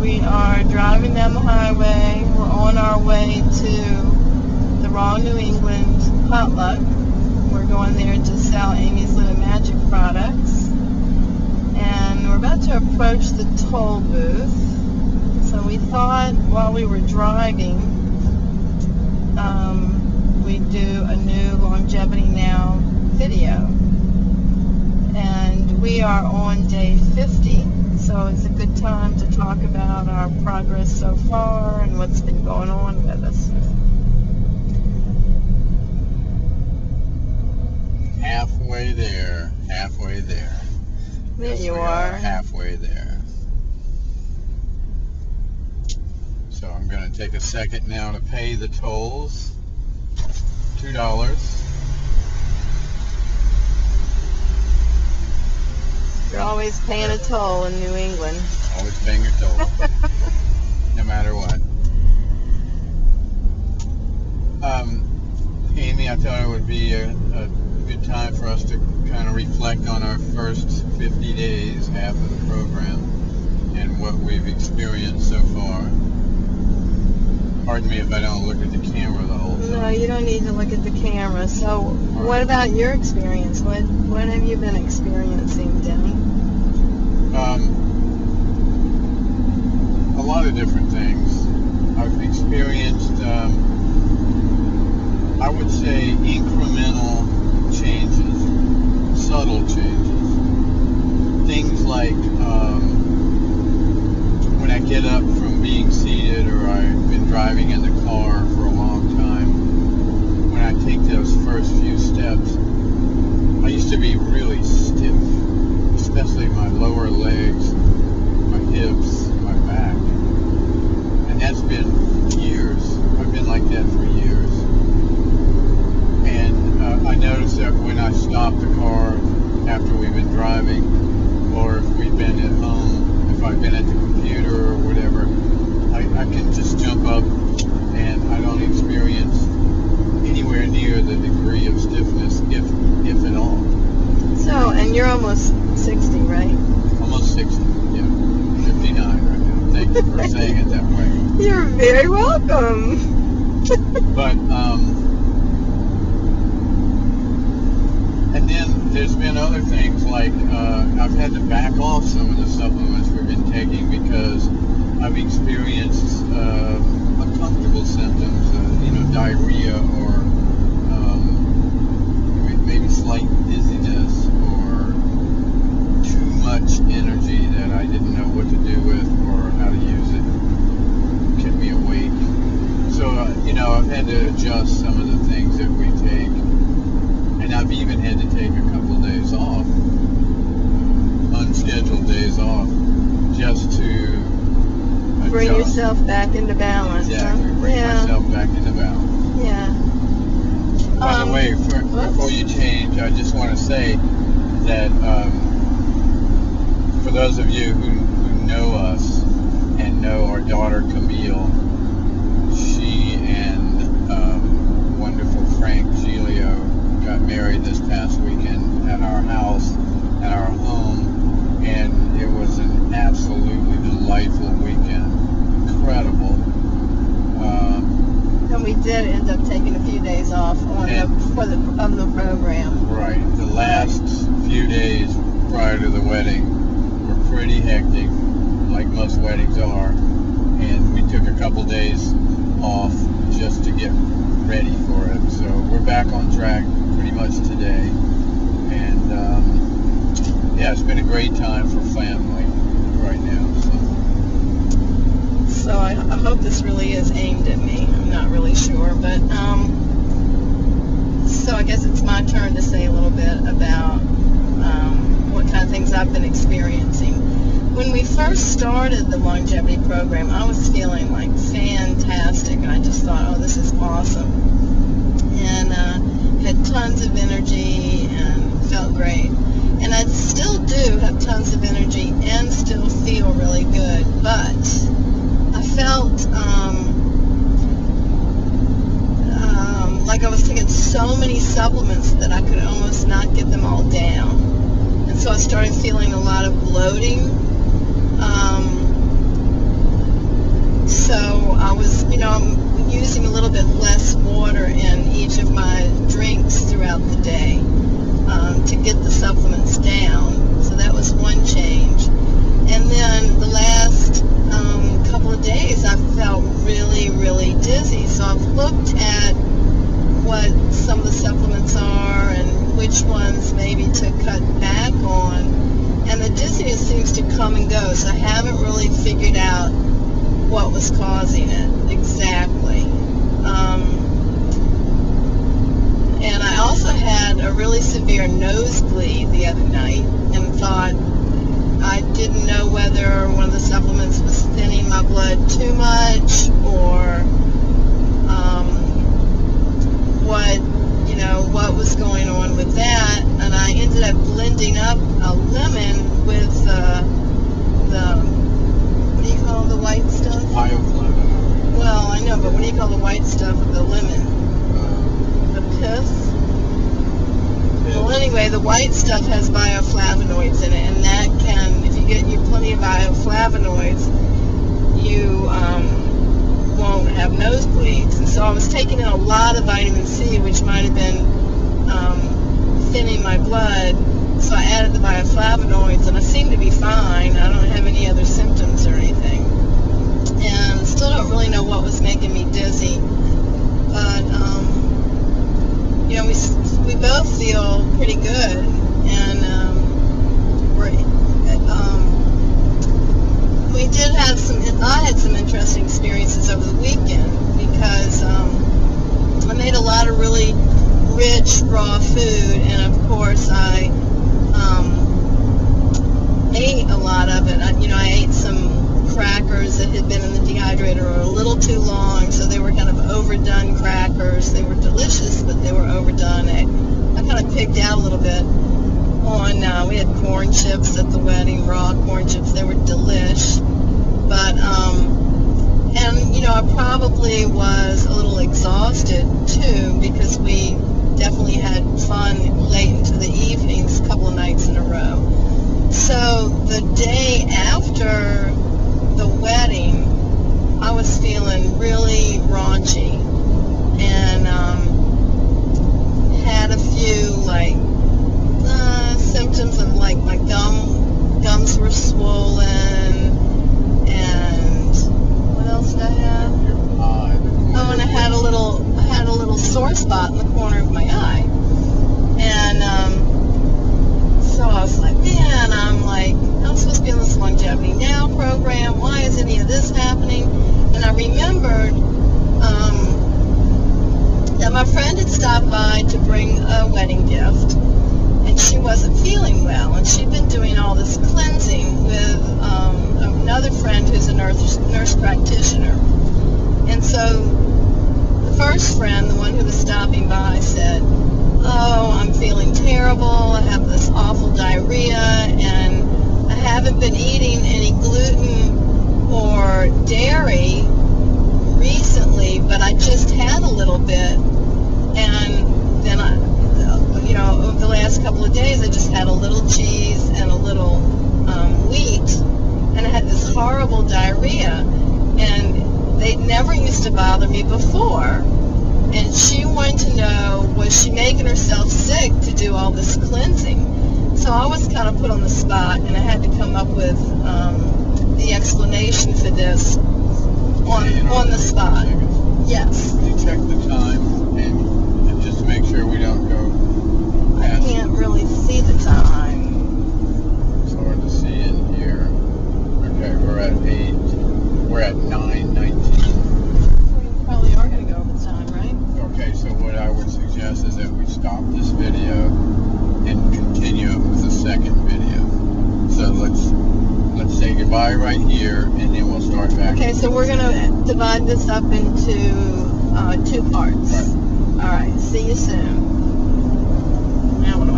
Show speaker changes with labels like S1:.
S1: We are driving down the highway. We're on our way to the Raw New England potluck. We're going there to sell Amy's Little Magic products. And we're about to approach the toll booth. So we thought while we were driving, we'd do a new Longevity Now video. And we are on day 50. So it's a good time to talk about our progress so far and what's been going on with us.
S2: Halfway there, halfway there.
S1: There
S2: Yes,
S1: you
S2: we
S1: are.
S2: Halfway there. So I'm going to take a second now to pay the tolls. $2.
S1: You're always paying a toll in New England.
S2: Always paying your toll, no matter what. Amy, I thought it would be a good time for us to kind of reflect on our first 50 days, half of the program, and what we've experienced so far. Pardon me if I don't look at the camera the whole time.
S1: No, you don't need to look at the camera. So, what about your experience? What have you been experiencing, Denny?
S2: A lot of different things. I've experienced, I would say, incremental changes, subtle changes. Things like when I get up from being seated, or I've been driving in the car for a long time, when I take those first few steps, I used to be really stiff, especially my lower legs, my hips, my back. And that's been years. I've been like that for years. And I noticed that when I stop the car after we've been driving, or if we've been at home, if I've been at the computer or whatever, I can just jump up and I don't experience anywhere near the degree of stiffness, if at all.
S1: So, and you're almost 60, right?
S2: Almost 60, yeah. 59 right now. Thank you for saying it that way.
S1: You're very welcome.
S2: But, and then there's been other things like I've had to back off some of the supplements we've been taking because I've experienced uncomfortable symptoms, diarrhea or maybe slight dizziness or too much energy that I didn't know what to do with or how to use it. Kept me awake. So, I've had to adjust some of the things that we take. And I've even had to take a couple of days off, unscheduled days off, just to
S1: bring yourself back into balance.
S2: Exactly,
S1: huh?
S2: bring myself back into balance.
S1: Yeah.
S2: By the way, before you change, I just want to say that for those of you who know us and know our daughter Camille, she and wonderful Frank Giglio got married this past weekend at our house, at our home, and it was an absolutely delightful weekend. Incredible.
S1: And we did end up taking a few days off on the program.
S2: Right. The last few days prior to the wedding were pretty hectic, like most weddings are, and we took a couple days off just to get ready for it. So we're back on track pretty much today, and it's been a great time for family right now.
S1: So I hope this really is aimed at me. I'm not really sure, but so I guess it's my turn to say a little bit about what kind of things I've been experiencing. When we first started the longevity program, I was feeling like fantastic. I just thought, oh, this is awesome, and had tons of energy and felt great. And I still do have tons of energy and still feel really good, but I felt like I was taking so many supplements that I could almost not get them all down. And so I started feeling a lot of bloating, I was, I'm using a little bit less water in each of my drinks throughout the day to get the supplements down. So that was one change. And then the last couple of days I felt really, really dizzy. So I've looked at what some of the supplements are and which ones maybe to cut back on. And the dizziness seems to come and go. So I haven't really figured out what was causing it exactly. And I also had a really severe nosebleed the other night and thought I didn't know whether one of the supplements was thinning my blood too much or what was going on with that. And I ended up blending up a lemon with the what do you call the white stuff?
S2: Bioflavonoid.
S1: Well, I know, but what do you call the white stuff of the lemon? The pith? Well, anyway, the white stuff has bioflavonoids in it, and that can, if you get you plenty of bioflavonoids, you won't have nosebleeds. And so I was taking in a lot of vitamin C, which might have been thinning my blood. So I added the bioflavonoids, and I seem to be fine. I don't have any other symptoms or anything. And still don't really know what was making me dizzy. But, we both feel pretty good. And I had some interesting experiences over the weekend because I made a lot of really rich raw food, and of course I ate a lot of it. I ate some crackers that had been in the dehydrator a little too long, so they were kind of overdone crackers. They were delicious, but they were overdone. I kind of picked out a little bit on, we had corn chips at the wedding, raw corn chips. They were delish. But, I probably was a little exhausted too, because we definitely had fun late into the evenings, a couple of nights in a row. So the day after the wedding, I was feeling really raunchy and had a few symptoms of my gums were swollen, and what else did I have? And I had a little sore spot in the corner of my eye, and so I was like, man, I'm supposed to be in this Longevity Now program. Why is any of this happening? And I remembered that my friend had stopped by to bring a wedding gift, and she wasn't feeling well, and she'd been doing all this cleansing with another friend who's a nurse practitioner. And so the first friend, the one who was stopping by, said, oh, I'm feeling terrible, I have this awful diarrhea, and I haven't been eating any gluten or dairy recently, but I just had a little bit, and then over the last couple of days I just had a little cheese and a little wheat, and I had this horrible diarrhea, and they never used to bother me before. And she wanted to know, was she making herself sick to do all this cleansing? So I was kind of put on the spot, and I had to come up with the explanation for this on the spot. Yes.
S2: Can you check the time and just to make sure we don't go past?
S1: I can't really see the time.
S2: It's hard to see in here. Okay, we're at 9:19.
S1: We probably are going to go over the time, right?
S2: Okay, so what I would suggest is that we stop this video and continue it with the second video. So let's say goodbye right here, and then we'll start back.
S1: Okay, so we're going to divide this up into 2 parts.
S2: Right.
S1: All right, see you soon. Now what do